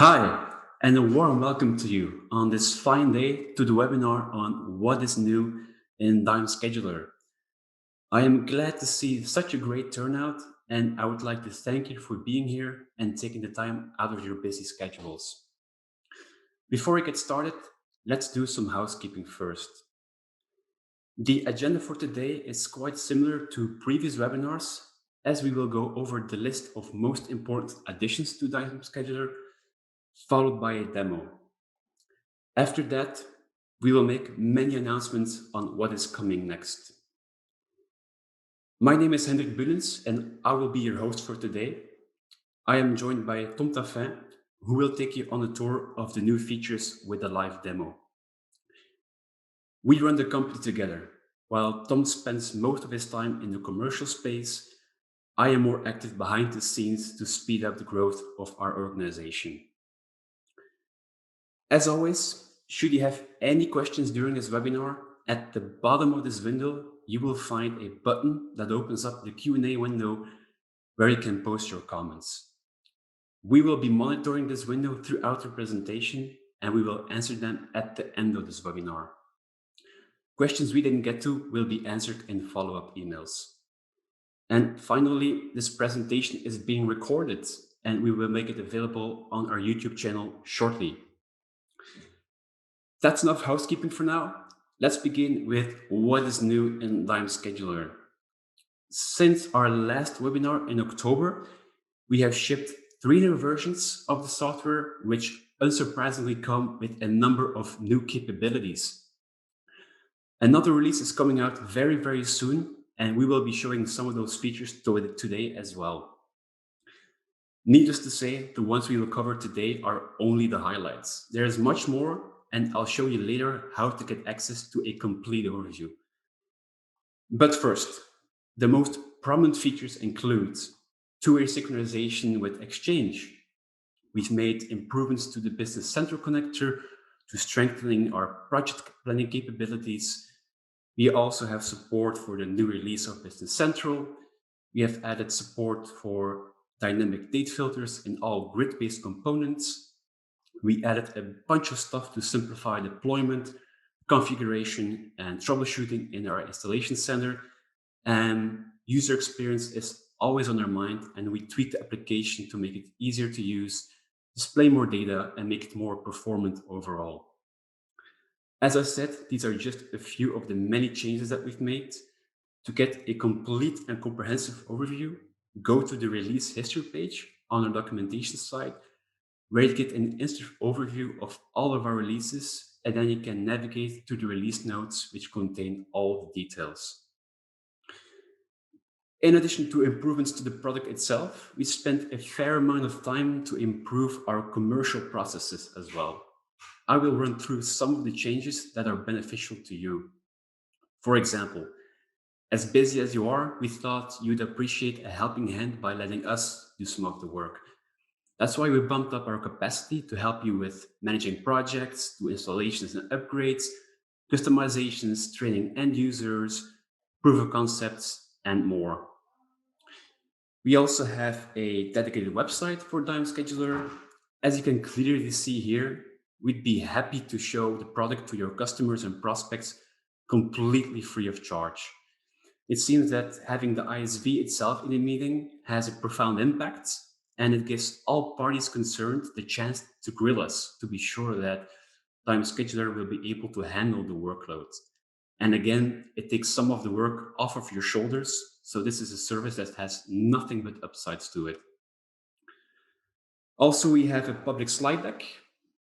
Hi, and a warm welcome to you on this fine day to the webinar on what is new in Dime.Scheduler. I am glad to see such a great turnout, and I would like to thank you for being here and taking the time out of your busy schedules. Before we get started, let's do some housekeeping first. The agenda for today is quite similar to previous webinars, as we will go over the list of most important additions to Dime.Scheduler, followed by a demo. After that, we will make many announcements on what is coming next. My name is Hendrik Bulens, and I will be your host for today. I am joined by Taffin, who will take you on a tour of the new features with a live demo. We run the company together. While Tom spends most of his time in the commercial space, I am more active behind the scenes to speed up the growth of our organization. As always, should you have any questions during this webinar, at the bottom of this window, you will find a button that opens up the Q&A window where you can post your comments. We will be monitoring this window throughout the presentation, and we will answer them at the end of this webinar. Questions we didn't get to will be answered in follow-up emails. And finally, this presentation is being recorded, and we will make it available on our YouTube channel shortly. That's enough housekeeping for now. Let's begin with what is new in Dime.Scheduler. Since our last webinar in October, we have shipped 3 new versions of the software, which unsurprisingly come with a number of new capabilities. Another release is coming out very, very soon, and we will be showing some of those features today as well. Needless to say, the ones we will cover today are only the highlights. There is much more, and I'll show you later how to get access to a complete overview. But first, the most prominent features include two-way synchronization with Exchange. We've made improvements to the Business Central connector to strengthening our project planning capabilities. We also have support for the new release of Business Central. We have added support for dynamic date filters in all grid-based components. We added a bunch of stuff to simplify deployment, configuration, and troubleshooting in our installation center. And user experience is always on our mind, and we tweak the application to make it easier to use, display more data, and make it more performant overall. As I said, these are just a few of the many changes that we've made. To get a complete and comprehensive overview, go to the release history page on our documentation site, where you get an instant overview of all of our releases, and then you can navigate to the release notes, which contain all the details. In addition to improvements to the product itself, we spent a fair amount of time to improve our commercial processes as well. I will run through some of the changes that are beneficial to you. For example, as busy as you are, we thought you'd appreciate a helping hand by letting us do some of the work. That's why we bumped up our capacity to help you with managing projects, do installations and upgrades, customizations, training end users, proof of concepts, and more. We also have a dedicated website for Dime.Scheduler. As you can clearly see here, we'd be happy to show the product to your customers and prospects completely free of charge. It seems that having the ISV itself in a meeting has a profound impact, and it gives all parties concerned the chance to grill us to be sure that Dime.Scheduler will be able to handle the workload. And again, it takes some of the work off of your shoulders, so this is a service that has nothing but upsides to it. Also, we have a public slide deck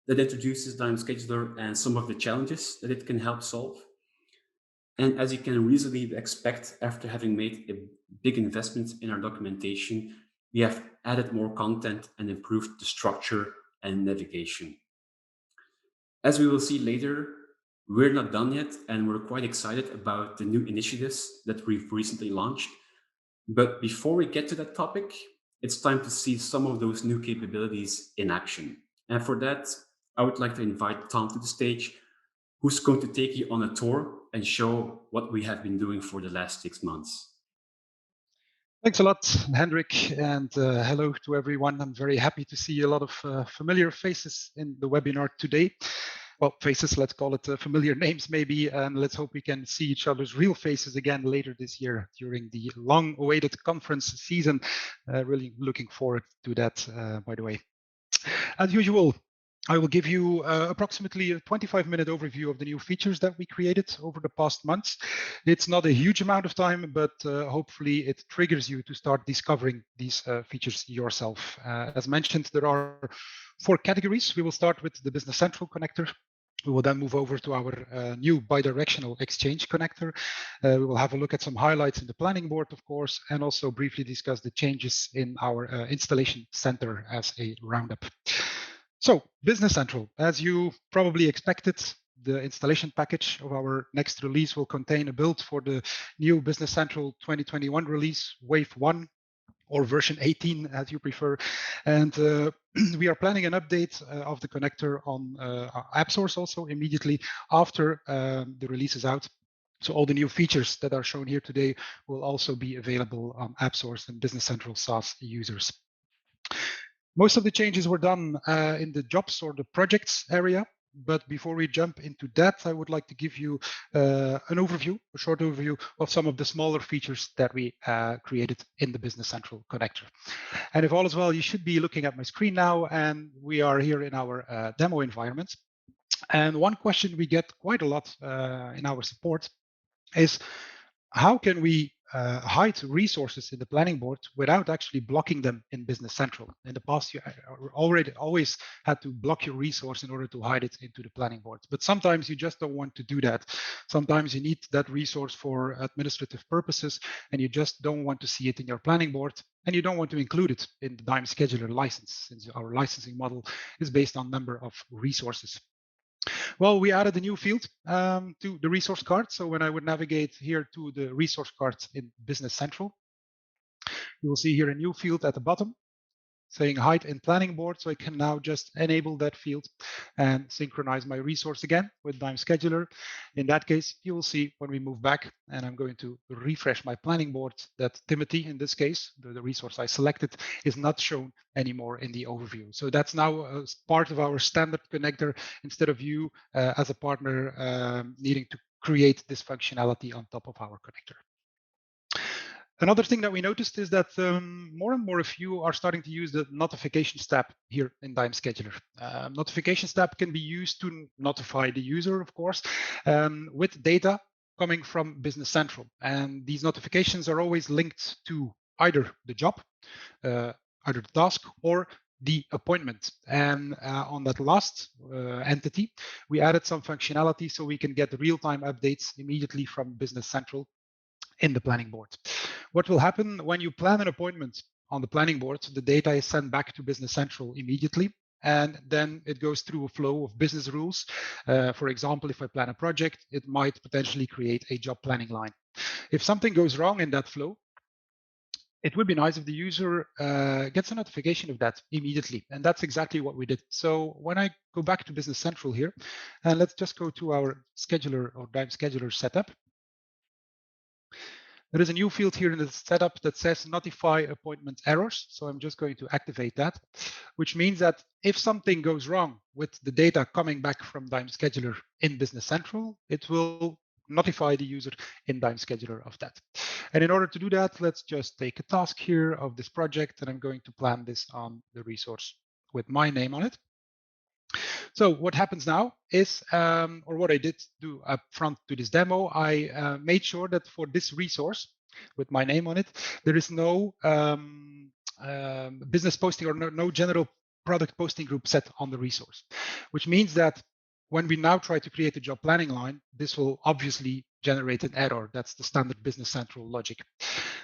that introduces Dime.Scheduler and some of the challenges that it can help solve. And as you can reasonably expect, after having made a big investment in our documentation, we have added more content and improved the structure and navigation. As we will see later, we're not done yet, and we're quite excited about the new initiatives that we've recently launched. But before we get to that topic, it's time to see some of those new capabilities in action. And for that, I would like to invite Tom to the stage, who's going to take you on a tour and show what we have been doing for the last 6 months. Thanks a lot, Hendrik, and hello to everyone. I'm very happy to see a lot of familiar faces in the webinar today. Well, faces, let's call it familiar names maybe, and let's hope we can see each other's real faces again later this year during the long-awaited conference season. Really looking forward to that, by the way. As usual, I will give you approximately a 25-minute overview of the new features that we created over the past months. It's not a huge amount of time, but hopefully it triggers you to start discovering these features yourself. As mentioned, there are 4 categories. We will start with the Business Central connector. We will then move over to our new Bidirectional Exchange connector. We will have a look at some highlights in the planning board, of course, and also briefly discuss the changes in our installation center as a roundup. So, Business Central, as you probably expected, the installation package of our next release will contain a build for the new Business Central 2021 release, Wave 1, or version 18 as you prefer. And we are planning an update of the connector on App Source also immediately after the release is out. So all the new features that are shown here today will also be available on App Source and Business Central SaaS users. Most of the changes were done in the jobs or the projects area. But before we jump into that, I would like to give you an overview, a short overview of some of the smaller features that we created in the Business Central connector. And if all is well, you should be looking at my screen now, and we are here in our demo environment. And one question we get quite a lot in our support is, how can we hide resources in the planning board without actually blocking them in Business Central? In the past, you always had to block your resource in order to hide it into the planning board. But sometimes you just don't want to do that. Sometimes you need that resource for administrative purposes, and you just don't want to see it in your planning board, and you don't want to include it in the Dime.Scheduler license, since our licensing model is based on number of resources. Well, we added a new field to the resource card. So when I would navigate here to the resource card in Business Central, you will see here a new field at the bottom saying hide in planning board. So I can now just enable that field and synchronize my resource again with Dime.Scheduler. In that case, you will see when we move back, and I'm going to refresh my planning board, that Timothy, in this case, the resource I selected, is not shown anymore in the overview. So that's now part of our standard connector, instead of you as a partner needing to create this functionality on top of our connector. Another thing that we noticed is that more and more of you are starting to use the notifications tab here in Dime.Scheduler. Notifications tab can be used to notify the user, of course, with data coming from Business Central. And these notifications are always linked to either the job, either the task, or the appointment. And on that last entity, we added some functionality so we can get real-time updates immediately from Business Central in the planning board. What will happen when you plan an appointment on the planning board? The data is sent back to Business Central immediately, and then it goes through a flow of business rules. For example, if I plan a project, it might potentially create a job planning line. If something goes wrong in that flow, it would be nice if the user gets a notification of that immediately. And that's exactly what we did. So when I go back to Business Central here, and let's just go to our scheduler or Dime.Scheduler setup. There is a new field here in the setup that says notify appointment errors. So I'm just going to activate that, which means that if something goes wrong with the data coming back from Dime.Scheduler in Business Central, it will notify the user in Dime.Scheduler of that. And in order to do that, let's just take a task here of this project, and I'm going to plan this on the resource with my name on it. So what happens now is, or what I did do up front to this demo, I made sure that for this resource with my name on it, there is no business posting or no general product posting group set on the resource, which means that when we now try to create a job planning line, this will obviously generate an error. That's the standard Business Central logic.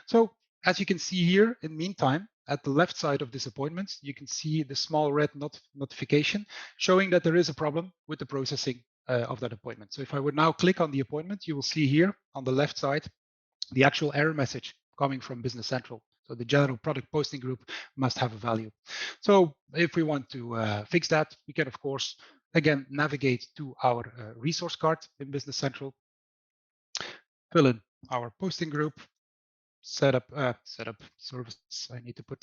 So as you can see here, in the meantime, at the left side of this appointment, you can see the small red notification showing that there is a problem with the processing of that appointment. So if I would now click on the appointment, you will see here on the left side the actual error message coming from Business Central. So the general product posting group must have a value. So if we want to fix that, we can, of course, again, navigate to our resource card in Business Central, fill in our posting group, setup service. I need to put,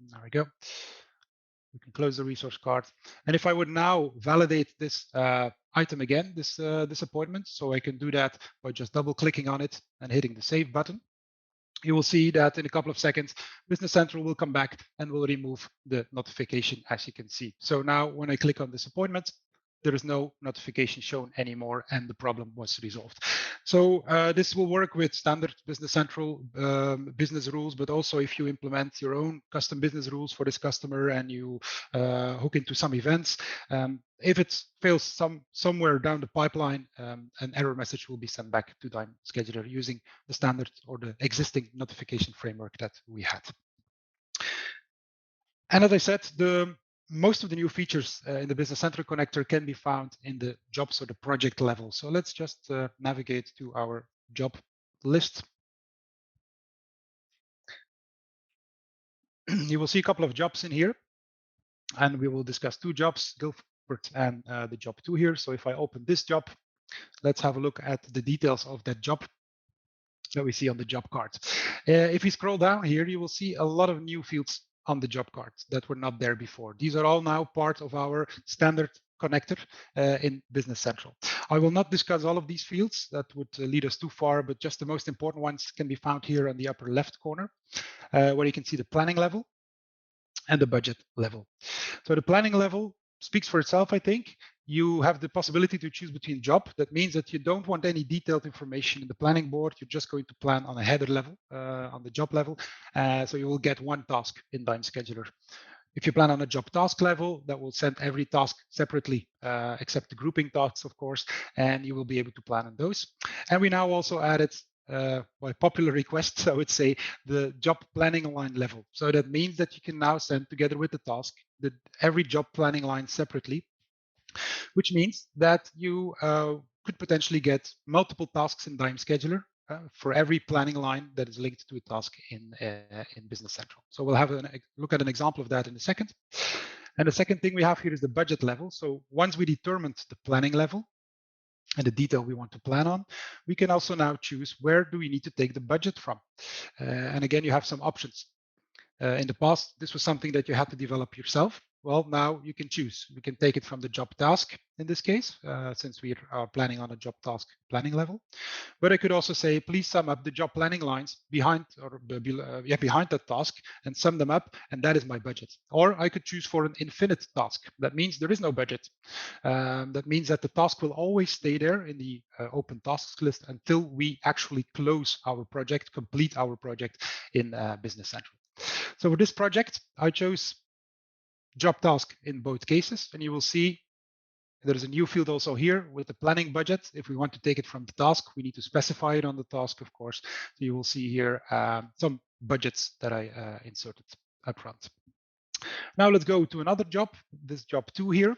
there we go. We can close the resource card. And if I would now validate this item again, this appointment, so I can do that by just double clicking on it and hitting the save button. You will see that in a couple of seconds, Business Central will come back and will remove the notification, as you can see. So now when I click on this appointment, there is no notification shown anymore, and the problem was resolved. So this will work with standard Business Central business rules, but also if you implement your own custom business rules for this customer and you hook into some events, if it fails somewhere down the pipeline, an error message will be sent back to Dime.Scheduler using the standard or the existing notification framework that we had. And as I said, most of the new features in the Business Central connector can be found in the jobs or the project level. So let's just navigate to our job list. You will see a couple of jobs in here, and we will discuss two jobs, Guilford and the job 2 here. So if I open this job, let's have a look at the details of that job that we see on the job card. If we scroll down here, you will see a lot of new fields on the job card that were not there before. These are all now part of our standard connector in Business Central. I will not discuss all of these fields. That would lead us too far, but just the most important ones can be found here on the upper left corner, where you can see the planning level and the budget level. So the planning level speaks for itself, I think. You have the possibility to choose between job. That means that you don't want any detailed information in the planning board. You're just going to plan on a header level, on the job level. So you will get one task in Dime.Scheduler. If you plan on a job task level, that will send every task separately, except the grouping tasks, of course, and you will be able to plan on those. And we now also added, by popular request, I would say, the job planning line level. So that means that you can now send together with the task every job planning line separately, which means that you could potentially get multiple tasks in Dime.Scheduler for every planning line that is linked to a task in Business Central. So we'll have a look at an example of that in a second. And the second thing we have here is the budget level. So once we determined the planning level and the detail we want to plan on, we can also now choose where do we need to take the budget from. And again, you have some options. In the past, this was something that you had to develop yourself. Well, now you can choose. We can take it from the job task in this case, since we are planning on a job task planning level. But I could also say, please sum up the job planning lines behind behind that task and sum them up, and that is my budget. Or I could choose for an infinite task. That means there is no budget. That means that the task will always stay there in the open tasks list until we actually close our project, complete our project in Business Central. So for this project, I chose job task in both cases, and you will see there's a new field also here with the planning budget. If we want to take it from the task, we need to specify it on the task, of course. So you will see here some budgets that I inserted up front. Now let's go to another job, this job 2 here.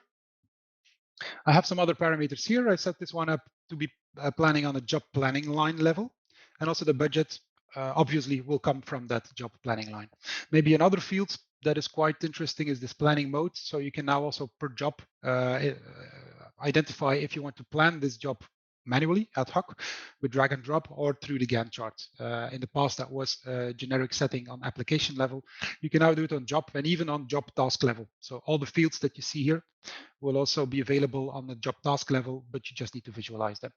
I have some other parameters here. I set this one up to be planning on a job planning line level, and also the budget obviously will come from that job planning line. Maybe another field that is quite interesting is this planning mode. So you can now also per job identify if you want to plan this job manually ad hoc with drag and drop or through the Gantt chart. In the past, that was a generic setting on application level. You can now do it on job and even on job task level. So all the fields that you see here will also be available on the job task level, but you just need to visualize them.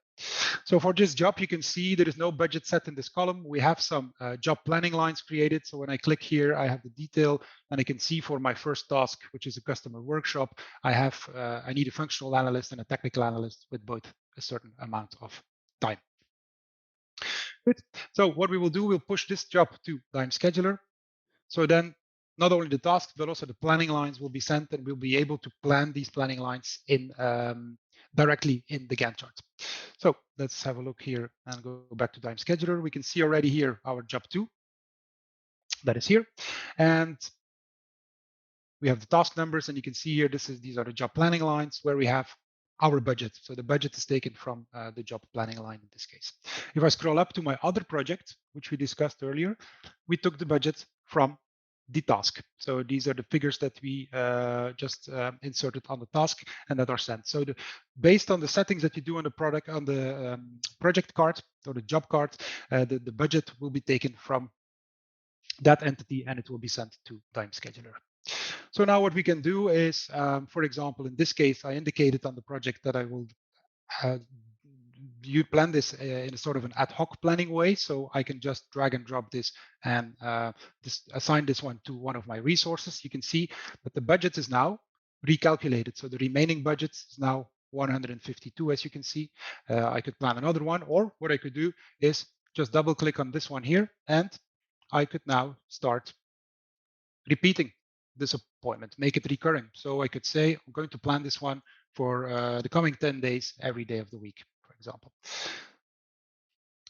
So for this job, you can see there is no budget set in this column. We have some job planning lines created. So when I click here, I have the detail, and I can see for my first task, which is a customer workshop, I need a functional analyst and a technical analyst with both a certain amount of time. Good. So what we will do, we'll push this job to Dime.Scheduler. So then not only the tasks, but also the planning lines will be sent, and we'll be able to plan these planning lines in directly in the Gantt chart. So let's have a look here and go back to Dime.Scheduler. We can see already here our job 2 that is here. And we have the task numbers, and you can see here, these are the job planning lines where we have our budget. So the budget is taken from the job planning line in this case. If I scroll up to my other project, which we discussed earlier, we took the budget from the task. So these are the figures that we just inserted on the task and that are sent. So based on the settings that you do on the product, on the project card or the job card, the budget will be taken from that entity and it will be sent to Dime.Scheduler. So now what we can do is, for example, in this case, I indicated on the project that I will you plan this in a sort of an ad hoc planning way. So I can just drag and drop this and assign this one to one of my resources. You can see that the budget is now recalculated. So the remaining budget is now 152, as you can see. I could plan another one, or what I could do is just double click on this one here, and I could now start repeating this appointment, make it recurring. So I could say, I'm going to plan this one for the coming 10 days, every day of the week, for example.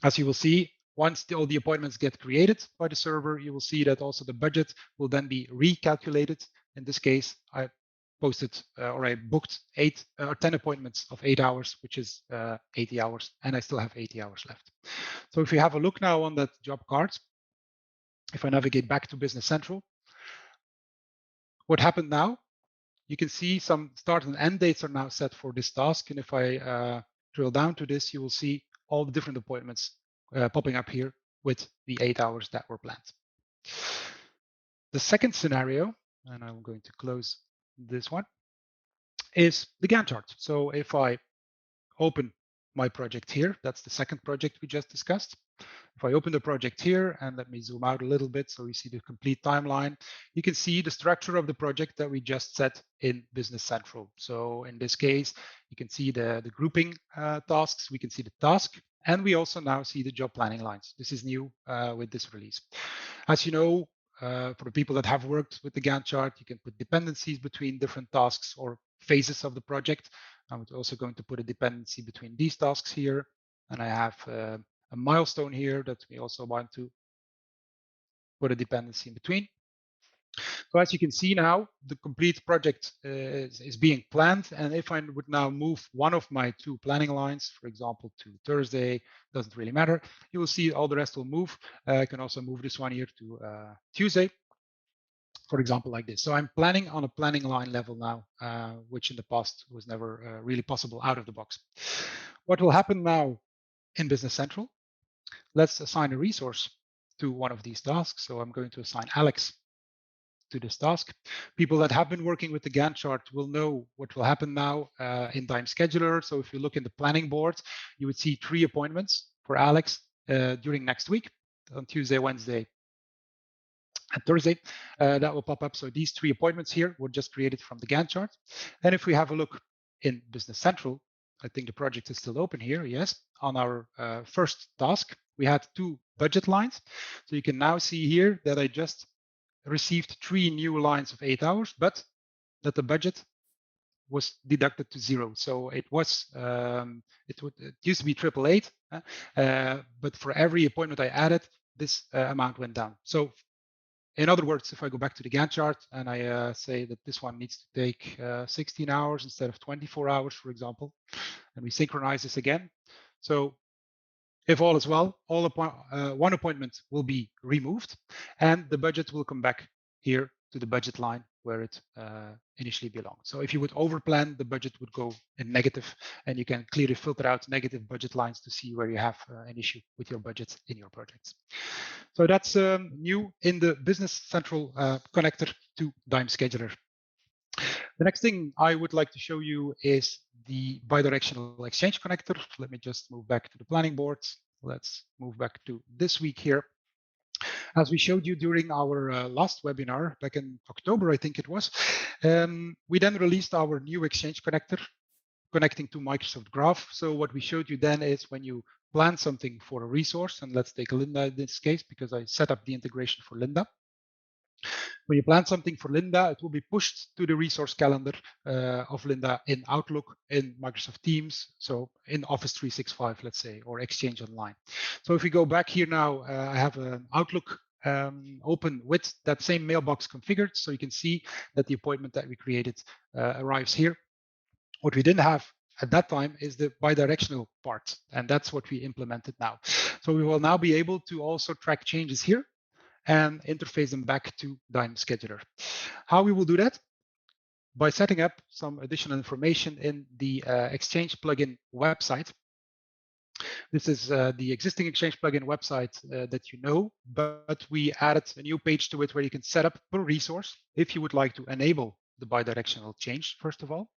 As you will see, once all the appointments get created by the server, you will see that also the budget will then be recalculated. In this case, I posted or I booked 8 or 10 appointments of 8 hours, which is 80 hours, and I still have 80 hours left. So if you have a look now on that job card, if I navigate back to Business Central, what happened now? You can see some start and end dates are now set for this task. And if I drill down to this, you will see all the different appointments popping up here with the 8 hours that were planned. The second scenario, and I'm going to close this one, is the Gantt chart. So if I open my project here, that's the second project we just discussed. If I open the project here and let me zoom out a little bit so we see the complete timeline, you can see the structure of the project that we just set in Business Central. So in this case, you can see the grouping tasks, we can see the task, and we also now see the job planning lines. This is new with this release. As you know, for the people that have worked with the Gantt chart, you can put dependencies between different tasks or phases of the project. I'm also going to put a dependency between these tasks here. And I have a milestone here that we also want to put a dependency in between. So as you can see now, the complete project is being planned. And if I would now move one of my 2 planning lines, for example, to Thursday, doesn't really matter. You will see all the rest will move. I can also move this one here to Tuesday, for example, like this. So I'm planning on a planning line level now, which in the past was never really possible out of the box. What will happen now in Business Central? Let's assign a resource to one of these tasks. So I'm going to assign Alex to this task. People that have been working with the Gantt chart will know what will happen now in Dime.Scheduler. So if you look in the planning board, you would see 3 appointments for Alex during next week on Tuesday, Wednesday, and Thursday. That will pop up. So these 3 appointments here were just created from the Gantt chart. And if we have a look in Business Central, I think the project is still open here. Yes, on our first task, we had 2 budget lines. So you can now see here that I just received 3 new lines of 8 hours, but that the budget was deducted to 0. So it was it used to be 888, but for every appointment I added, this amount went down. So in other words, if I go back to the Gantt chart and I say that this one needs to take 16 hours instead of 24 hours, for example, and we synchronize this again. So if all is well, one appointment will be removed and the budget will come back here to the budget line where it initially belonged. So if you would overplan, the budget would go in negative, and you can clearly filter out negative budget lines to see where you have an issue with your budget in your projects. So that's new in the Business Central connector to Dime.Scheduler. The next thing I would like to show you is the Bidirectional Exchange connector. Let me just move back to the planning board. Let's move back to this week here. As we showed you during our last webinar back in October, I think it was, we then released our new Exchange connector connecting to Microsoft Graph. So what we showed you then is when you plan something for a resource, and let's take Linda in this case because I set up the integration for Linda. When you plan something for Linda, it will be pushed to the resource calendar of Linda in Outlook, in Microsoft Teams, so in Office 365, let's say, or Exchange Online. So if we go back here now, I have an Outlook open with that same mailbox configured. So you can see that the appointment that we created arrives here. What we didn't have at that time is the bidirectional part, and that's what we implemented now. So we will now be able to also track changes here and interface them back to Dime.Scheduler. How we will do that? By setting up some additional information in the Exchange plugin website. This is the existing Exchange plugin website that you know, but we added a new page to it where you can set up per resource if you would like to enable the bidirectional change, first of all.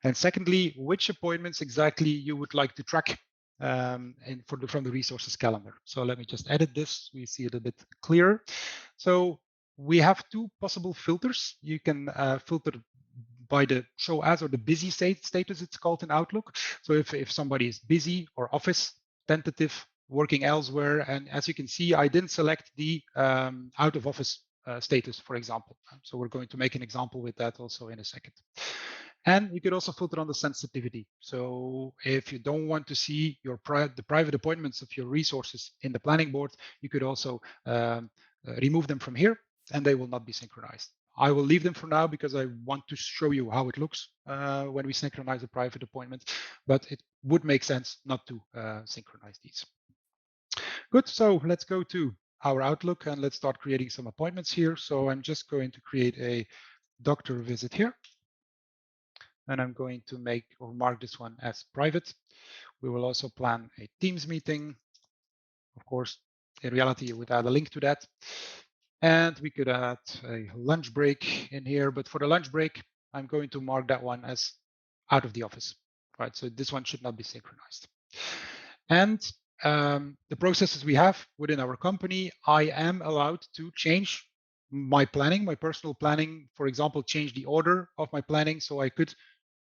And secondly, which appointments exactly you would like to track from the resources calendar. So let me just edit this. We see it a bit clearer. So we have two possible filters. You can filter by the show as or the busy status, it's called in Outlook. So if somebody is busy or office, tentative, working elsewhere, and as you can see, I didn't select the out of office status, for example. So we're going to make an example with that also in a second. And you could also filter on the sensitivity. So if you don't want to see the private appointments of your resources in the planning board, you could also remove them from here and they will not be synchronized. I will leave them for now because I want to show you how it looks when we synchronize a private appointment, but it would make sense not to synchronize these. Good, so let's go to our Outlook and let's start creating some appointments here. So I'm just going to create a doctor visit here. And I'm going to make or mark this one as private. We will also plan a Teams meeting. Of course, in reality, you would add a link to that. And we could add a lunch break in here. But for the lunch break, I'm going to mark that one as out of the office, right? So this one should not be synchronized. And the processes we have within our company, I am allowed to change my planning, my personal planning, for example, change the order of my planning. So I could,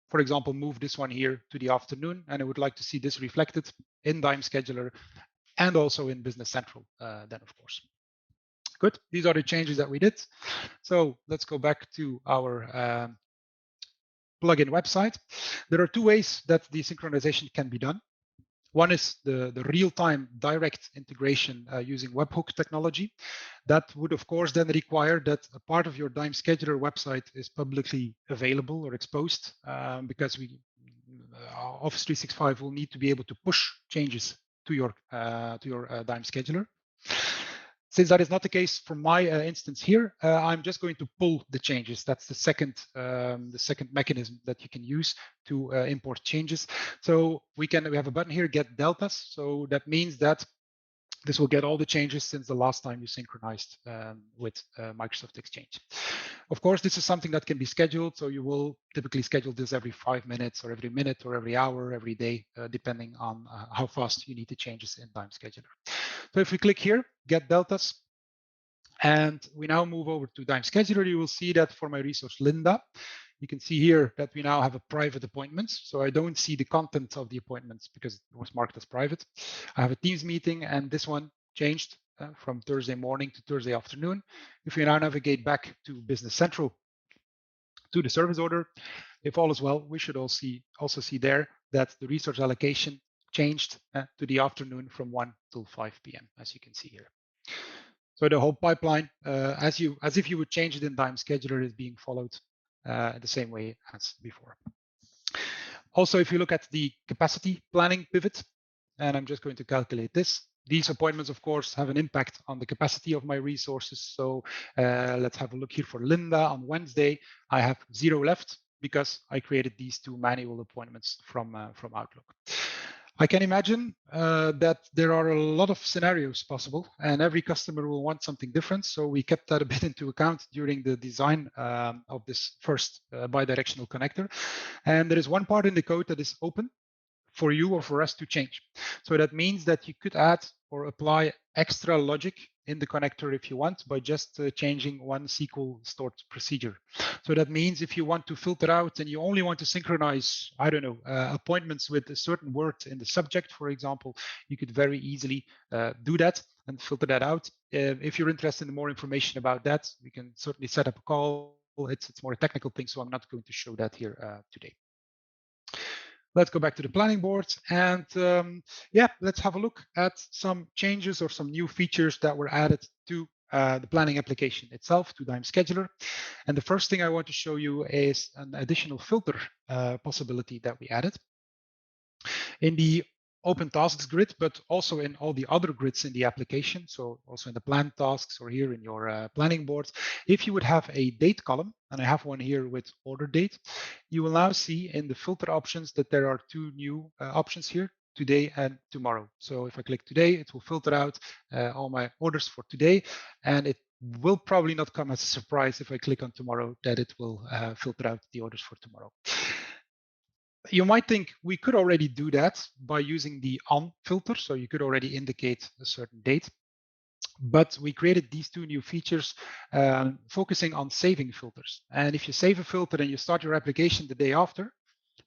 for example, move this one here to the afternoon, and I would like to see this reflected in Dime.Scheduler and also in Business Central then, of course. Good, these are the changes that we did. So let's go back to our plugin website. There are two ways that the synchronization can be done. One is the real-time direct integration using webhook technology. That would, of course, then require that a part of your Dime.Scheduler website is publicly available or exposed because Office 365 will need to be able to push changes to your Dime.Scheduler. Since that is not the case for my instance here, I'm just going to pull the changes. That's the second mechanism that you can use to import changes. So we have a button here, get deltas. So that means that this will get all the changes since the last time you synchronized with Microsoft Exchange. Of course, this is something that can be scheduled. So you will typically schedule this every 5 minutes or every minute or every hour, every day, depending on how fast you need the changes in Dime.Scheduler. So if we click here, get deltas, and we now move over to Dime.Scheduler, you will see that for my resource Linda, you can see here that we now have a private appointments. So I don't see the content of the appointments because it was marked as private. I have a Teams meeting, and this one changed from Thursday morning to Thursday afternoon. If we now navigate back to Business Central to the service order, if all is well, we should also see there that the resource allocation changed to the afternoon from 1 till 5 p.m., as you can see here. So the whole pipeline, as if you would change it in Dime.Scheduler, is being followed the same way as before. Also, if you look at the capacity planning pivot, and I'm just going to calculate this, these appointments, of course, have an impact on the capacity of my resources. So let's have a look here for Linda on Wednesday. I have 0 left because I created these 2 manual appointments from Outlook. I can imagine that there are a lot of scenarios possible, and every customer will want something different. So we kept that a bit into account during the design of this first bidirectional connector. And there is one part in the code that is open for you or for us to change. So that means that you could add or apply extra logic in the connector if you want by just changing one SQL stored procedure. So that means if you want to filter out and you only want to synchronize, I don't know, appointments with a certain word in the subject, for example, you could very easily do that and filter that out. If you're interested in more information about that, we can certainly set up a call. It's more a technical thing, so I'm not going to show that here today. Let's go back to the planning board and yeah, let's have a look at some changes or some new features that were added to the planning application itself, to Dime.Scheduler. And the first thing I want to show you is an additional filter possibility that we added. In the open tasks grid, but also in all the other grids in the application. So also in the planned tasks or here in your planning boards, if you would have a date column, and I have one here with order date, you will now see in the filter options that there are two new options here, today and tomorrow. So if I click today, it will filter out all my orders for today, and it will probably not come as a surprise if I click on tomorrow that it will filter out the orders for tomorrow. You might think we could already do that by using the on filter. So you could already indicate a certain date. But we created these two new features focusing on saving filters. And if you save a filter and you start your application the day after,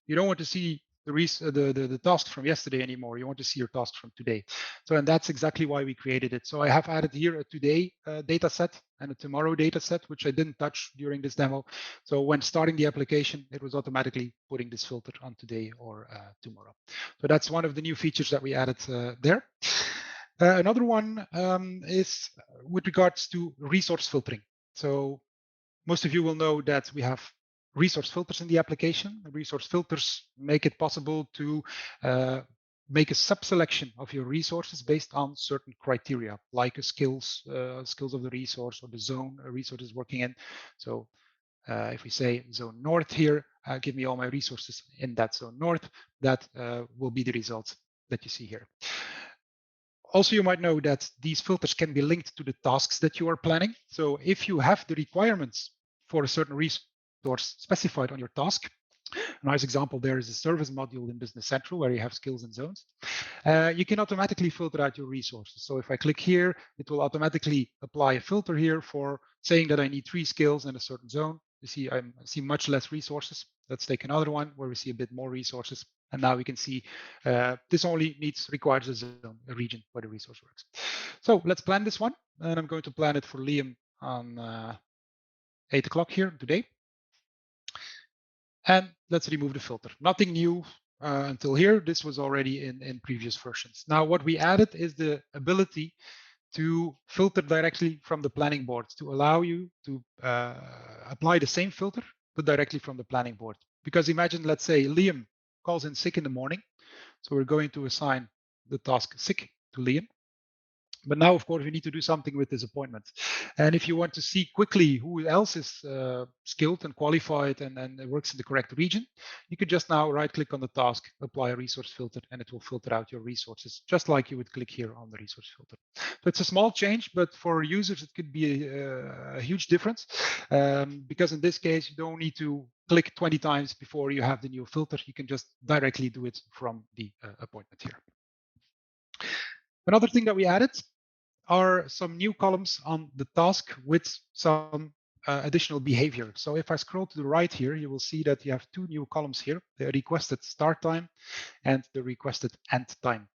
you don't want to see the task from yesterday anymore. You want to see your task from today. So, and that's exactly why we created it. So I have added here a today data set and a tomorrow data set, which I didn't touch during this demo. So when starting the application, it was automatically putting this filter on today or tomorrow. So that's one of the new features that we added there. Another one is with regards to resource filtering. So most of you will know that we have resource filters in the application. Resource filters make it possible to make a sub-selection of your resources based on certain criteria, like a skills of the resource or the zone a resource is working in. So if we say zone north here, give me all my resources in that zone north, that will be the results that you see here. Also, you might know that these filters can be linked to the tasks that you are planning. So if you have the requirements for a certain resource specified on your task, a nice example there is a service module in Business Central where you have skills and zones. You can automatically filter out your resources. So if I click here, it will automatically apply a filter here for saying that I need 3 skills in a certain zone. You see, I see much less resources. Let's take another one where we see a bit more resources. And now we can see this only requires a zone, a region where the resource works. So let's plan this one. And I'm going to plan it for Liam on 8 o'clock here today. And let's remove the filter. Nothing new until here. This was already in previous versions. Now, what we added is the ability to filter directly from the planning board to allow you to apply the same filter, but directly from the planning board. Because imagine, let's say Liam calls in sick in the morning. So we're going to assign the task sick to Liam. But now, of course, we need to do something with this appointment. And if you want to see quickly who else is skilled and qualified and works in the correct region, you could just now right-click on the task, apply a resource filter, and it will filter out your resources, just like you would click here on the resource filter. So it's a small change, but for users, it could be a huge difference because in this case, you don't need to click 20 times before you have the new filter. You can just directly do it from the appointment here. Another thing that we added are some new columns on the task with some additional behavior. So if I scroll to the right here, you will see that you have two new columns here, the requested start time and the requested end time.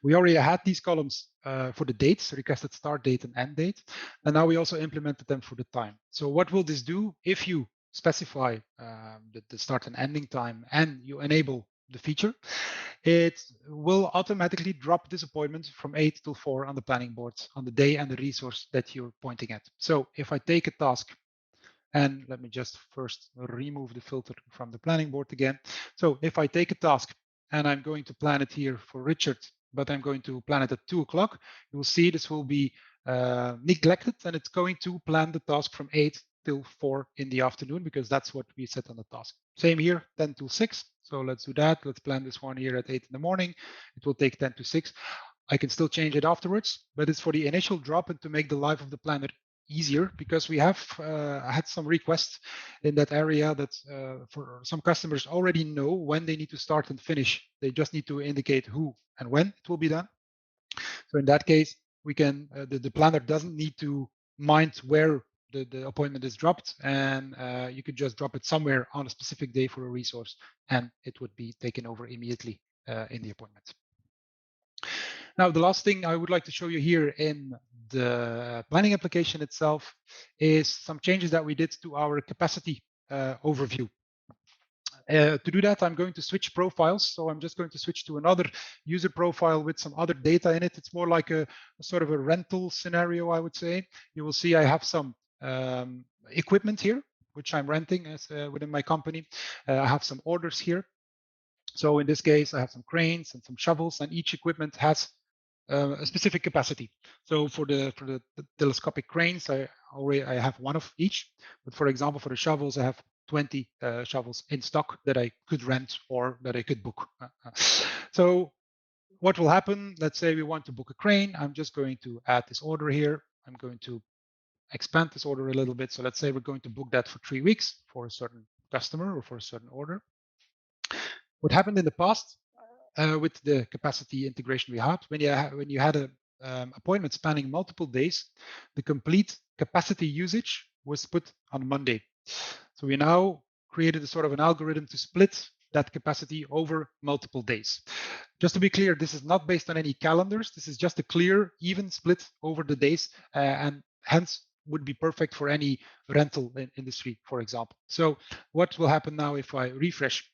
We already had these columns for the dates, requested start date and end date, and now we also implemented them for the time. So what will this do if you specify the start and ending time and you enable the feature? It will automatically drop this appointment from 8 till 4 on the planning board on the day and the resource that you're pointing at. So if I take a task, and let me just first remove the filter from the planning board again. So if I take a task and I'm going to plan it here for Richard, but I'm going to plan it at 2 o'clock, you will see this will be neglected and it's going to plan the task from 8 till 4 in the afternoon because that's what we set on the task. Same here, 10 till 6. So let's do that. Let's plan this one here at 8 in the morning. It will take 10 to 6. I can still change it afterwards, but it's for the initial drop and to make the life of the planner easier because we have had some requests in that area that for some customers already know when they need to start and finish. They just need to indicate who and when it will be done. So in that case, we can the planner doesn't need to mind where the appointment is dropped, and you could just drop it somewhere on a specific day for a resource, and it would be taken over immediately in the appointment. Now, the last thing I would like to show you here in the planning application itself is some changes that we did to our capacity overview. To do that, I'm going to switch profiles. So I'm just going to switch to another user profile with some other data in it. It's more like a sort of a rental scenario, I would say. You will see I have some equipment here, which I'm renting as within my company. I have some orders here. So in this case, I have some cranes and some shovels, and each equipment has a specific capacity. So for the telescopic cranes, I have one of each. But for example, for the shovels, I have 20 shovels in stock that I could rent or that I could book. So what will happen? Let's say we want to book a crane. I'm just going to add this order here. I'm going to expand this order a little bit. So let's say we're going to book that for 3 weeks for a certain customer or for a certain order. What happened in the past with the capacity integration we had, when you had a appointment spanning multiple days, the complete capacity usage was put on Monday. So we now created a sort of an algorithm to split that capacity over multiple days. Just to be clear, this is not based on any calendars. This is just a clear, even split over the days, and hence would be perfect for any rental industry, for example. So what will happen now if I refresh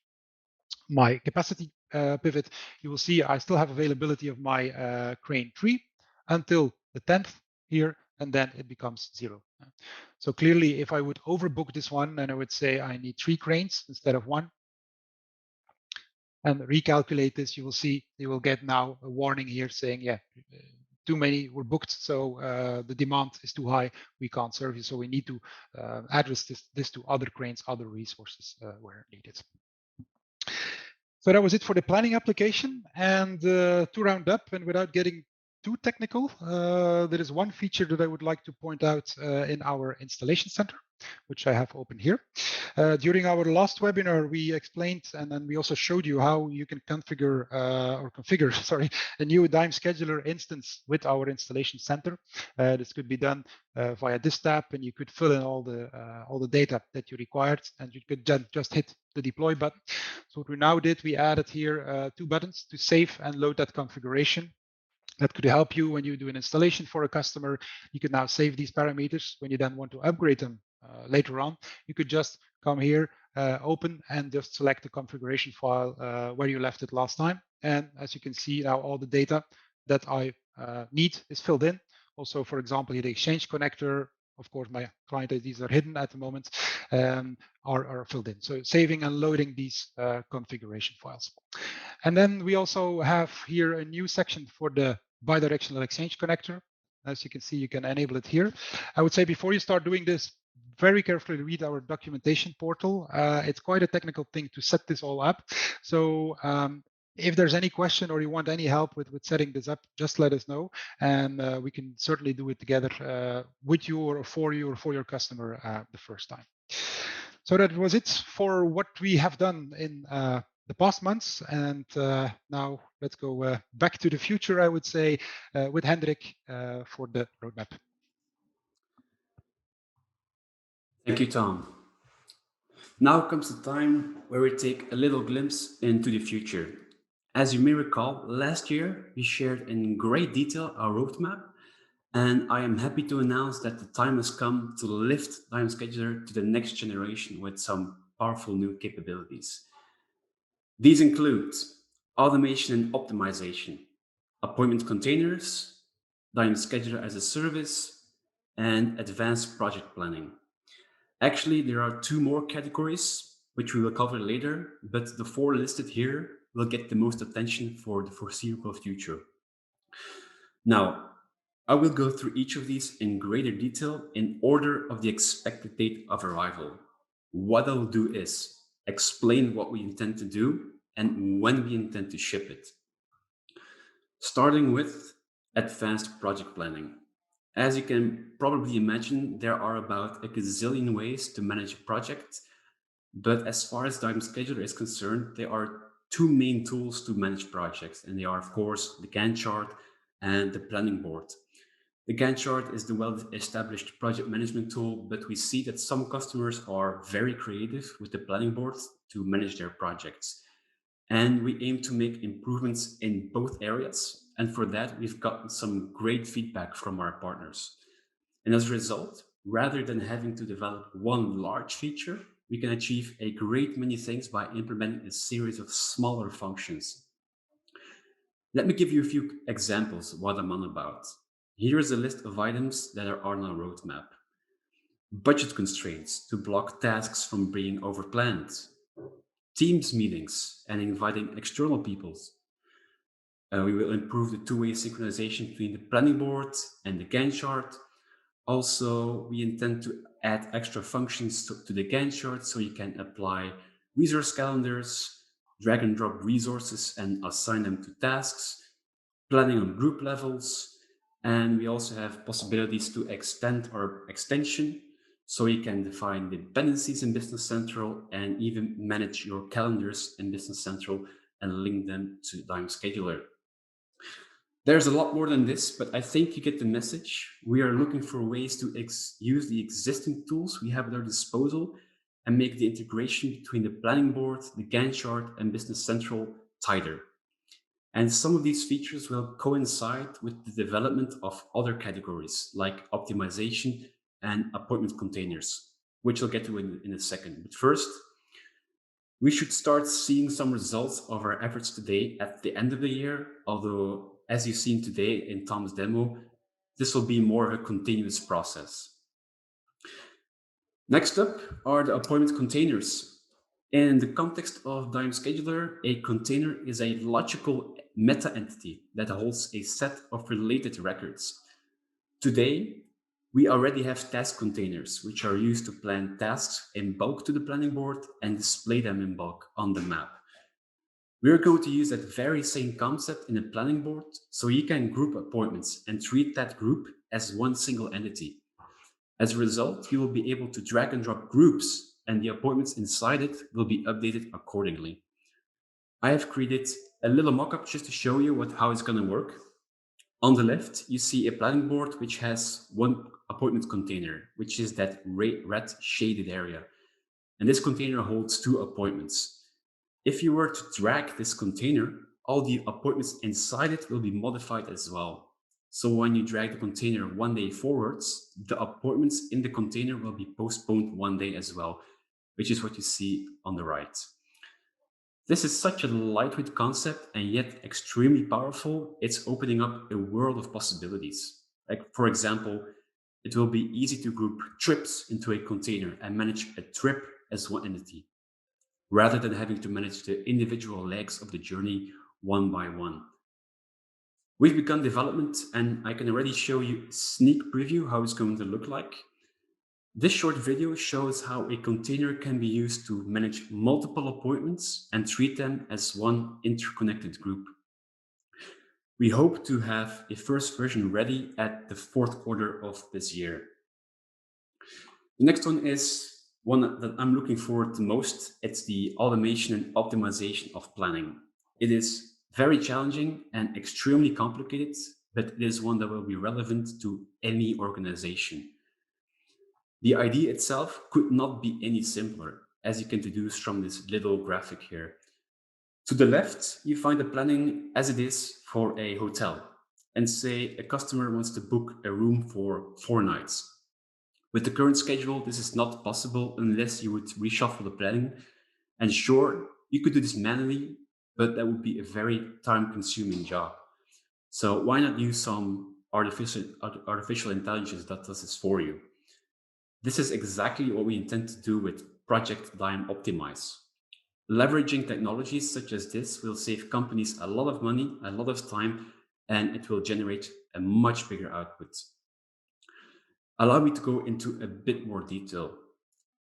my capacity pivot, you will see I still have availability of my crane 3 until the 10th here, and then it becomes 0. So clearly, if I would overbook this one and I would say I need 3 cranes instead of 1, and recalculate this, you will see you will get now a warning here saying, yeah, too many were booked, so the demand is too high, we can't serve you. So we need to address this to other cranes, other resources where needed. So that was it for the planning application. And to round up, and without getting too technical, there is one feature that I would like to point out in our installation center, which I have open here. During our last webinar, we explained and then we also showed you how you can configure sorry, a new Dime.Scheduler instance with our installation center. This could be done via this tab, and you could fill in all the data that you required, and you could just hit the deploy button. So what we now did, we added here 2 buttons to save and load that configuration. That could help you when you do an installation for a customer. You can now save these parameters. When you then want to upgrade them later on, you could just come here, open, and just select the configuration file where you left it last time. And as you can see now, all the data that I need is filled in. Also, for example, here the Exchange connector, of course, my client IDs are hidden at the moment, are filled in. So saving and loading these configuration files. And then we also have here a new section for the Bidirectional Exchange connector. As you can see, you can enable it here. I would say before you start doing this, very carefully read our documentation portal. It's quite a technical thing to set this all up. So if there's any question or you want any help with setting this up, just let us know, and we can certainly do it together with you or for your customer the first time. So that was it for what we have done in the past months, and now let's go back to the future, I would say, with Hendrik for the roadmap. Thank you, Tom. Now comes the time where we take a little glimpse into the future. As you may recall, last year we shared in great detail our roadmap, and I am happy to announce that the time has come to lift Dime.Scheduler to the next generation with some powerful new capabilities. These include automation and optimization, appointment containers, Dime.Scheduler as a service, and advanced project planning. Actually, there are 2 more categories, which we will cover later, but the 4 listed here will get the most attention for the foreseeable future. Now, I will go through each of these in greater detail in order of the expected date of arrival. What I'll do is explain what we intend to do and when we intend to ship it. Starting with advanced project planning. As you can probably imagine, there are about a gazillion ways to manage a project, but as far as Dime.Scheduler is concerned, there are 2 main tools to manage projects, and they are, of course, the Gantt chart and the planning board. The Gantt chart is the well-established project management tool, but we see that some customers are very creative with the planning board to manage their projects. And we aim to make improvements in both areas. And for that, we've gotten some great feedback from our partners. And as a result, rather than having to develop one large feature, we can achieve a great many things by implementing a series of smaller functions. Let me give you a few examples of what I'm on about. Here is a list of items that are on our roadmap. Budget constraints to block tasks from being overplanned. Teams meetings and inviting external people. We will improve the two-way synchronization between the planning board and the Gantt chart. Also, we intend to add extra functions to the Gantt chart so you can apply resource calendars, drag and drop resources and assign them to tasks, planning on group levels, and we also have possibilities to extend our extension so you can define the dependencies in Business Central and even manage your calendars in Business Central and link them to Dime.Scheduler. There's a lot more than this, but I think you get the message. We are looking for ways to use the existing tools we have at our disposal and make the integration between the planning board, the Gantt chart, and Business Central tighter. And some of these features will coincide with the development of other categories like optimization and appointment containers, which I'll get to in a second. But first, we should start seeing some results of our efforts today at the end of the year, although as you've seen today in Tom's demo, this will be more of a continuous process. Next up are the appointment containers. In the context of Dime.Scheduler, a container is a logical meta-entity that holds a set of related records. Today, we already have task containers, which are used to plan tasks in bulk to the planning board and display them in bulk on the map. We're going to use that very same concept in a planning board so you can group appointments and treat that group as one single entity. As a result, you will be able to drag and drop groups and the appointments inside it will be updated accordingly. I have created a little mockup just to show you how it's going to work. On the left, you see a planning board which has one appointment container, which is that red shaded area. And this container holds 2 appointments. If you were to drag this container, all the appointments inside it will be modified as well. So when you drag the container 1 day forwards, the appointments in the container will be postponed 1 day as well, which is what you see on the right. This is such a lightweight concept and yet extremely powerful. It's opening up a world of possibilities. Like, for example, it will be easy to group trips into a container and manage a trip as one entity, rather than having to manage the individual legs of the journey one by one. We've begun development and I can already show you a sneak preview how it's going to look like. This short video shows how a container can be used to manage multiple appointments and treat them as one interconnected group. We hope to have a first version ready at the 4th quarter of this year. The next one is one that I'm looking forward to most. It's the automation and optimization of planning. It is very challenging and extremely complicated, but it is one that will be relevant to any organization. The idea itself could not be any simpler, as you can deduce from this little graphic here. To the left, you find the planning as it is for a hotel. And say a customer wants to book a room for 4 nights. With the current schedule, this is not possible unless you would reshuffle the planning. And sure, you could do this manually, but that would be a very time-consuming job. So why not use some artificial intelligence that does this for you? This is exactly what we intend to do with Project Dime Optimize. Leveraging technologies such as this will save companies a lot of money, a lot of time, and it will generate a much bigger output. Allow me to go into a bit more detail.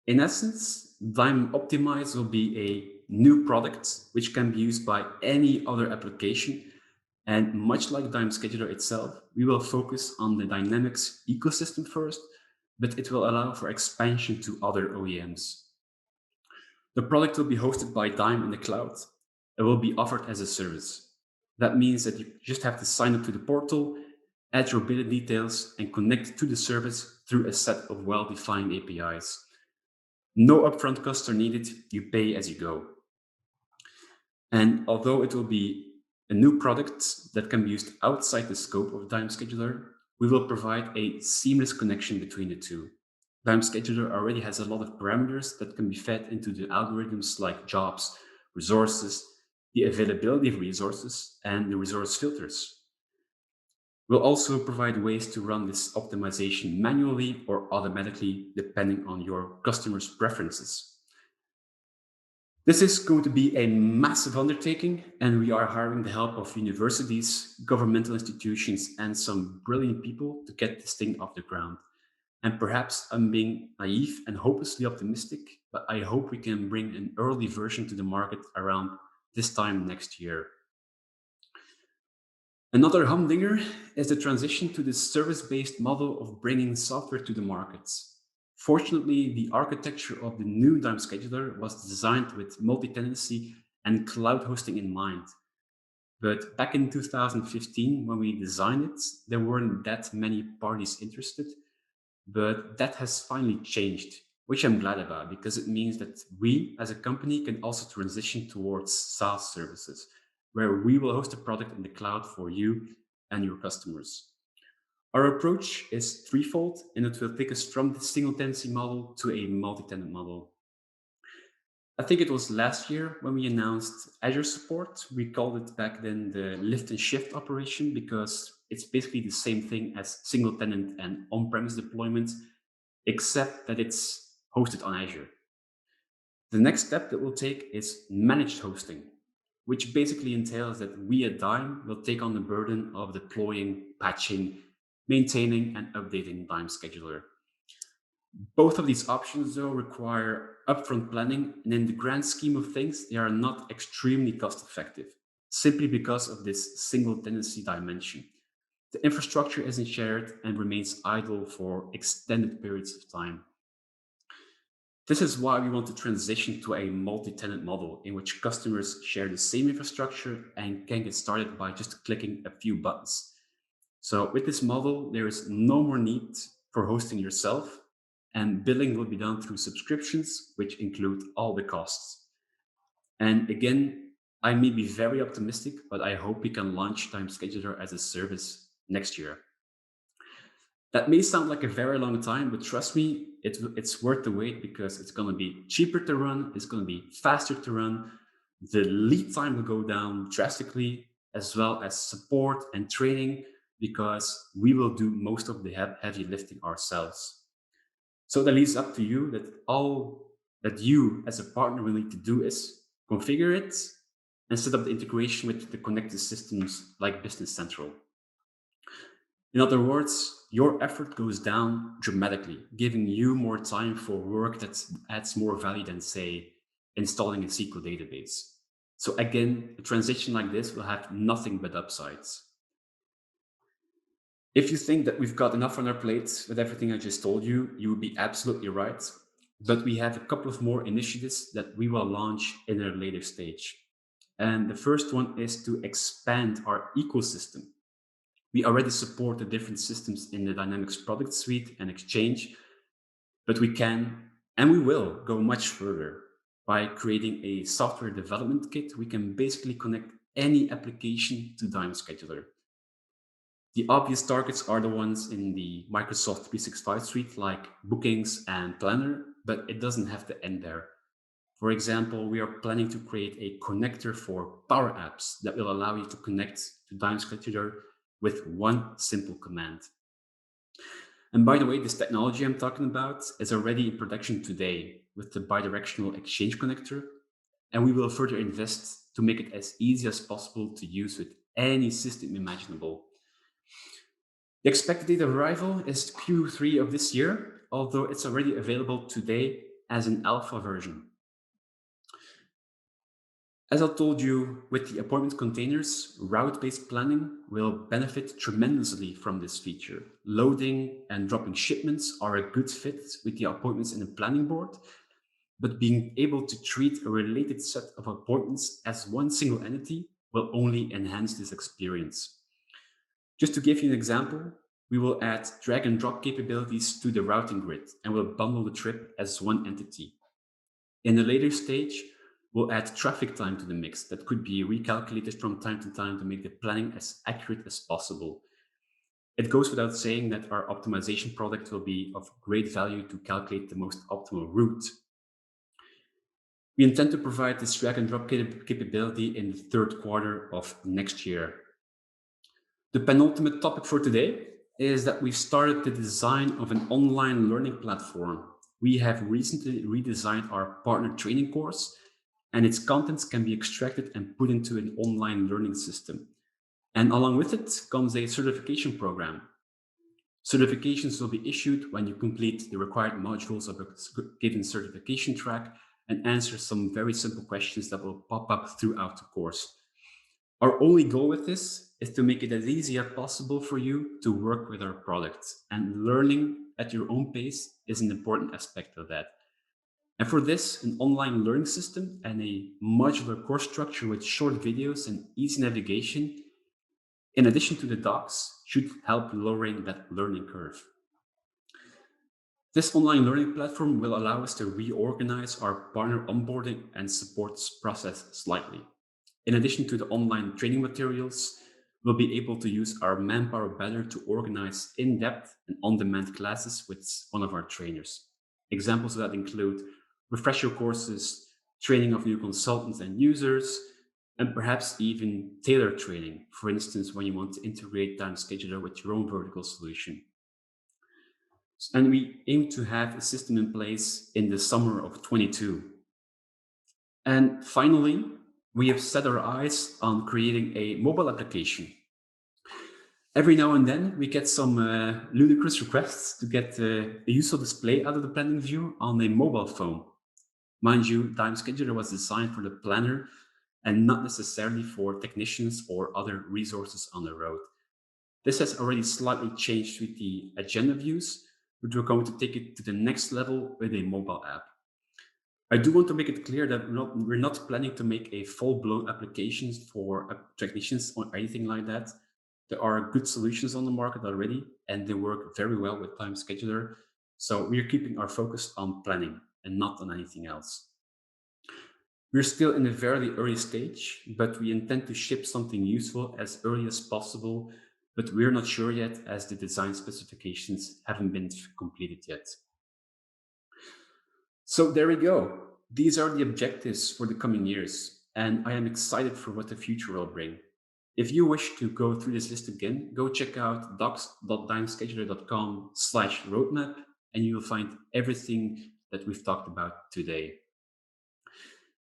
In essence, Dime Optimize will be a new product which can be used by any other application. And much like Dime.Scheduler itself, we will focus on the Dynamics ecosystem first, but it will allow for expansion to other OEMs. The product will be hosted by Dime in the cloud. It will be offered as a service. That means that you just have to sign up to the portal, add your billing details, and connect to the service through a set of well-defined APIs. No upfront costs are needed, you pay as you go. And although it will be a new product that can be used outside the scope of Dime.Scheduler, we will provide a seamless connection between the two. Dime.Scheduler already has a lot of parameters that can be fed into the algorithms like jobs, resources, the availability of resources, and the resource filters. We'll also provide ways to run this optimization manually or automatically, depending on your customer's preferences. This is going to be a massive undertaking, and we are hiring the help of universities, governmental institutions, and some brilliant people to get this thing off the ground. And perhaps I'm being naive and hopelessly optimistic, but I hope we can bring an early version to the market around this time next year. Another humdinger is the transition to the service-based model of bringing software to the markets. Fortunately, the architecture of the new Dime scheduler was designed with multi-tenancy and cloud hosting in mind. But back in 2015, when we designed it, there weren't that many parties interested. But that has finally changed, which I'm glad about because it means that we as a company can also transition towards SaaS services, where we will host a product in the cloud for you and your customers. Our approach is threefold, and it will take us from the single tenancy model to a multi-tenant model. I think it was last year when we announced Azure support. We called it back then the lift and shift operation because it's basically the same thing as single tenant and on-premise deployment, except that it's hosted on Azure. The next step that we'll take is managed hosting, which basically entails that we at Dime will take on the burden of deploying, patching, maintaining, and updating Dime Scheduler. Both of these options, though, require upfront planning, and in the grand scheme of things, they are not extremely cost effective, simply because of this single tenancy dimension. The infrastructure isn't shared and remains idle for extended periods of time. This is why we want to transition to a multi-tenant model in which customers share the same infrastructure and can get started by just clicking a few buttons. So with this model, there is no more need for hosting yourself, and billing will be done through subscriptions, which include all the costs. And again, I may be very optimistic, but I hope we can launch Time Scheduler as a service next year. That may sound like a very long time, but trust me, it's worth the wait because it's going to be cheaper to run, it's going to be faster to run, the lead time will go down drastically, as well as support and training, because we will do most of the heavy lifting ourselves. So that leaves up to you that all that you as a partner will need to do is configure it and set up the integration with the connected systems like Business Central. In other words, your effort goes down dramatically, giving you more time for work that adds more value than, say, installing a SQL database. So again, a transition like this will have nothing but upsides. If you think that we've got enough on our plates with everything I just told you, you would be absolutely right. But we have a couple of more initiatives that we will launch in a later stage. And the first one is to expand our ecosystem. We already support the different systems in the Dynamics product suite and Exchange, but we can and we will go much further. By creating a software development kit, we can basically connect any application to Dime Scheduler. The obvious targets are the ones in the Microsoft 365 suite, like bookings and planner, but it doesn't have to end there. For example, we are planning to create a connector for Power Apps that will allow you to connect to Dime Scheduler with one simple command. And by the way, this technology I'm talking about is already in production today with the Bidirectional Exchange connector, and we will further invest to make it as easy as possible to use with any system imaginable. The expected date of arrival is Q3 of this year, although it's already available today as an alpha version. As I told you, with the appointment containers, route-based planning will benefit tremendously from this feature. Loading and dropping shipments are a good fit with the appointments in the planning board, but being able to treat a related set of appointments as one single entity will only enhance this experience. Just to give you an example, we will add drag and drop capabilities to the routing grid and will bundle the trip as one entity. In a later stage, we'll add traffic time to the mix that could be recalculated from time to time to make the planning as accurate as possible. It goes without saying that our optimization product will be of great value to calculate the most optimal route. We intend to provide this drag and drop capability in the third quarter of next year. The penultimate topic for today is that we've started the design of an online learning platform. We have recently redesigned our partner training course, and its contents can be extracted and put into an online learning system. And along with it comes a certification program. Certifications will be issued when you complete the required modules of a given certification track and answer some very simple questions that will pop up throughout the course. Our only goal with this is to make it as easy as possible for you to work with our product, and learning at your own pace is an important aspect of that. And for this, an online learning system and a modular course structure with short videos and easy navigation, in addition to the docs, should help lowering that learning curve. This online learning platform will allow us to reorganize our partner onboarding and support process slightly. In addition to the online training materials, we'll be able to use our manpower better to organize in-depth and on-demand classes with one of our trainers. Examples of that include refresher courses, training of new consultants and users, and perhaps even tailored training. For instance, when you want to integrate Dime.Scheduler with your own vertical solution. And we aim to have a system in place in the summer of 22. And finally, we have set our eyes on creating a mobile application. Every now and then, we get some ludicrous requests to get a useful display out of the planning view on a mobile phone. Mind you, Dime.Scheduler was designed for the planner and not necessarily for technicians or other resources on the road. This has already slightly changed with the agenda views, but we're going to take it to the next level with a mobile app. I do want to make it clear that we're not planning to make a full-blown application for technicians or anything like that. There are good solutions on the market already, and they work very well with Dime.Scheduler. So we're keeping our focus on planning and not on anything else. We're still in a very early stage, but we intend to ship something useful as early as possible, but we're not sure yet as the design specifications haven't been completed yet. So there we go. These are the objectives for the coming years, and I am excited for what the future will bring. If you wish to go through this list again, go check out docs.dimescheduler.com/roadmap, and you will find everything that we've talked about today.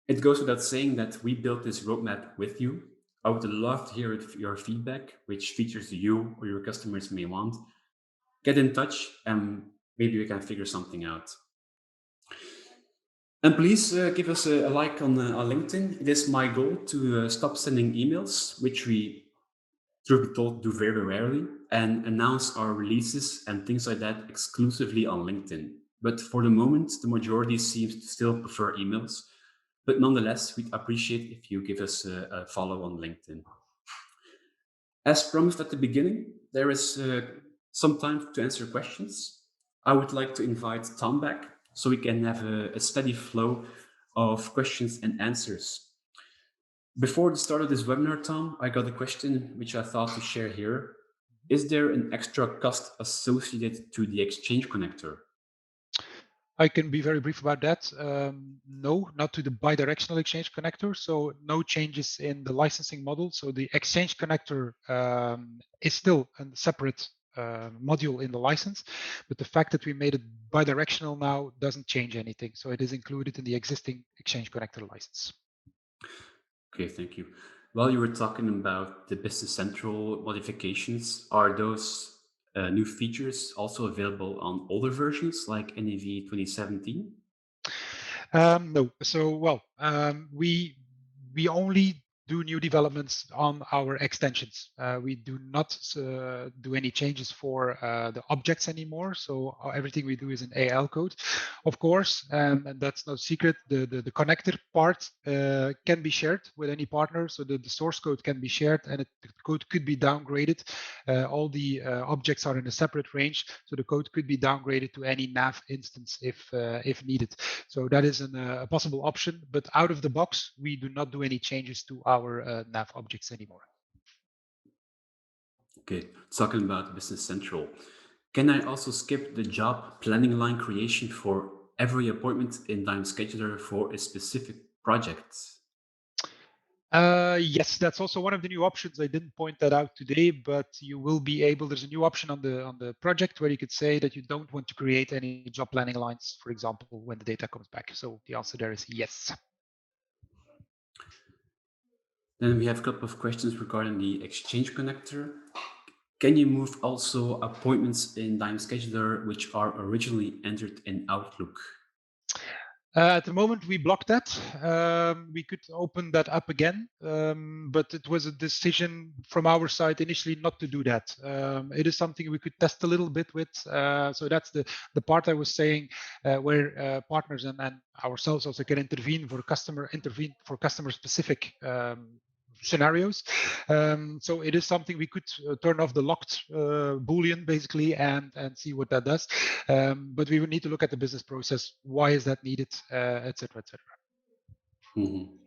It goes without saying that we built this roadmap with you. I would love to hear your feedback, which features you or your customers may want. Get in touch and maybe we can figure something out. And please give us a like on LinkedIn. It is my goal to stop sending emails, which we, truth be told, do very rarely, and announce our releases and things like that exclusively on LinkedIn. But for the moment, the majority seems to still prefer emails. But nonetheless, we'd appreciate if you give us a follow on LinkedIn. As promised at the beginning, there is some time to answer questions. I would like to invite Tom back so we can have a steady flow of questions and answers. Before the start of this webinar, Tom, I got a question which I thought to share here. Is there an extra cost associated to the Exchange connector? I can be very brief about that. No, not to the bidirectional Exchange connector. So no changes in the licensing model. So the Exchange connector is still a separate module in the license, but the fact that we made it bidirectional now doesn't change anything. So it is included in the existing Exchange connector license. Okay, thank you. While you were talking about the Business Central modifications, are those new features also available on older versions like NAV 2017? No. So, well, we only do new developments on our extensions. We do not do any changes for the objects anymore. So everything we do is in AL code, of course, and that's no secret. The connector part can be shared with any partner. So the source code can be shared, and the code could be downgraded. All the objects are in a separate range, so the code could be downgraded to any nav instance if needed. So that is a possible option, but out of the box, we do not do any changes to our nav objects anymore. Okay, talking about Business Central, can I also skip the job planning line creation for every appointment in Dime.Scheduler for a specific project? Yes, that's also one of the new options. I didn't point that out today, but you will be able. There's a new option on the project where you could say that you don't want to create any job planning lines, for example, when the data comes back. So the answer there is yes. Then we have a couple of questions regarding the Exchange connector. Can you move also appointments in Dime.Scheduler which are originally entered in Outlook? At the moment, we blocked that. We could open that up again, but it was a decision from our side initially not to do that. It is something we could test a little bit with. So that's the part I was saying, where partners and ourselves also can intervene for customer specific scenarios. So it is something we could turn off the locked Boolean basically and see what that does. But we would need to look at the business process. Why is that needed, etc., etc. Mhm.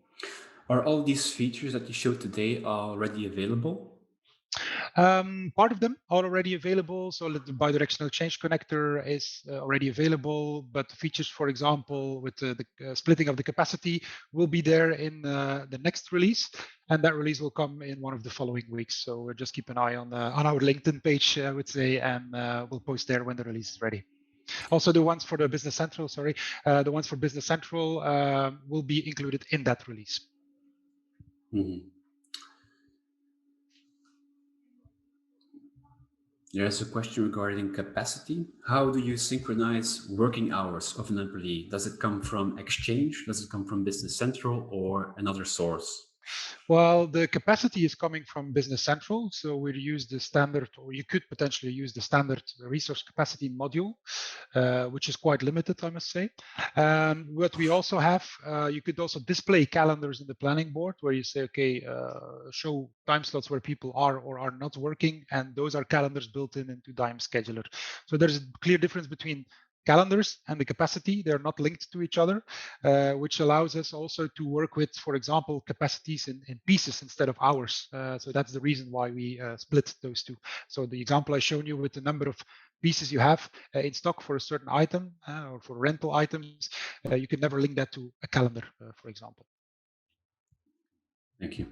Are all these features that you showed today already available? Part of them are already available. So the bidirectional exchange connector is already available, but the features, for example, with the splitting of the capacity will be there in the next release. And that release will come in one of the following weeks. So just keep an eye on our LinkedIn page, I would say, and we'll post there when the release is ready. Also, the ones for the Business Central, the ones for Business Central will be included in that release. Mhm. There's a question regarding capacity. How do you synchronize working hours of an employee? Does it come from Exchange? Does it come from Business Central or another source? Well, the capacity is coming from Business Central. So we use the standard, or you could potentially use the standard resource capacity module, which is quite limited, I must say. What we also have, you could also display calendars in the planning board where you say, okay, show time slots where people are or are not working. And those are calendars built in into Dime.Scheduler. So there's a clear difference between calendars and the capacity. They're not linked to each other, which allows us also to work with, for example, capacities in pieces instead of hours. So that's the reason why we split those two. So the example I shown you with the number of pieces you have in stock for a certain item or for rental items, you can never link that to a calendar, for example. Thank you.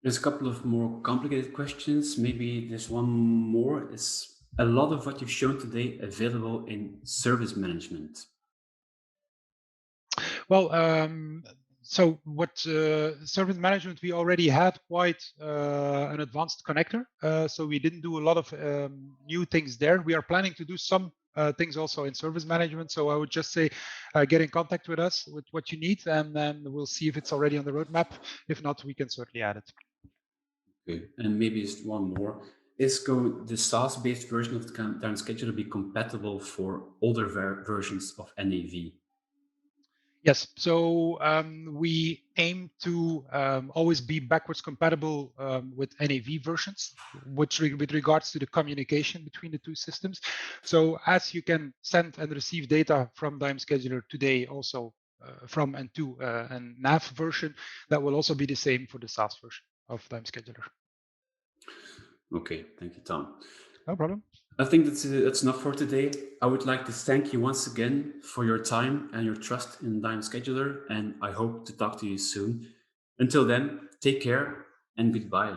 There's a couple of more complicated questions. Maybe there's one more. Is a lot of what you've shown today available in service management? Well, so what service management, we already had quite an advanced connector. So we didn't do a lot of new things there. We are planning to do some things also in service management. So I would just say get in contact with us with what you need, and then we'll see if it's already on the roadmap. If not, we can certainly add it. Okay. And maybe just one more. Is the SaaS-based version of the time scheduler be compatible for older versions of NAV? Yes, so we aim to always be backwards compatible with NAV versions, with regards to the communication between the two systems. So as you can send and receive data from Dime.Scheduler today, also from and to a NAV version, that will also be the same for the SaaS version of Dime.Scheduler. Okay, thank you, Tom. No problem. I think that's enough for today. I would like to thank you once again for your time and your trust in Dime.Scheduler, and I hope to talk to you soon. Until then, take care and goodbye.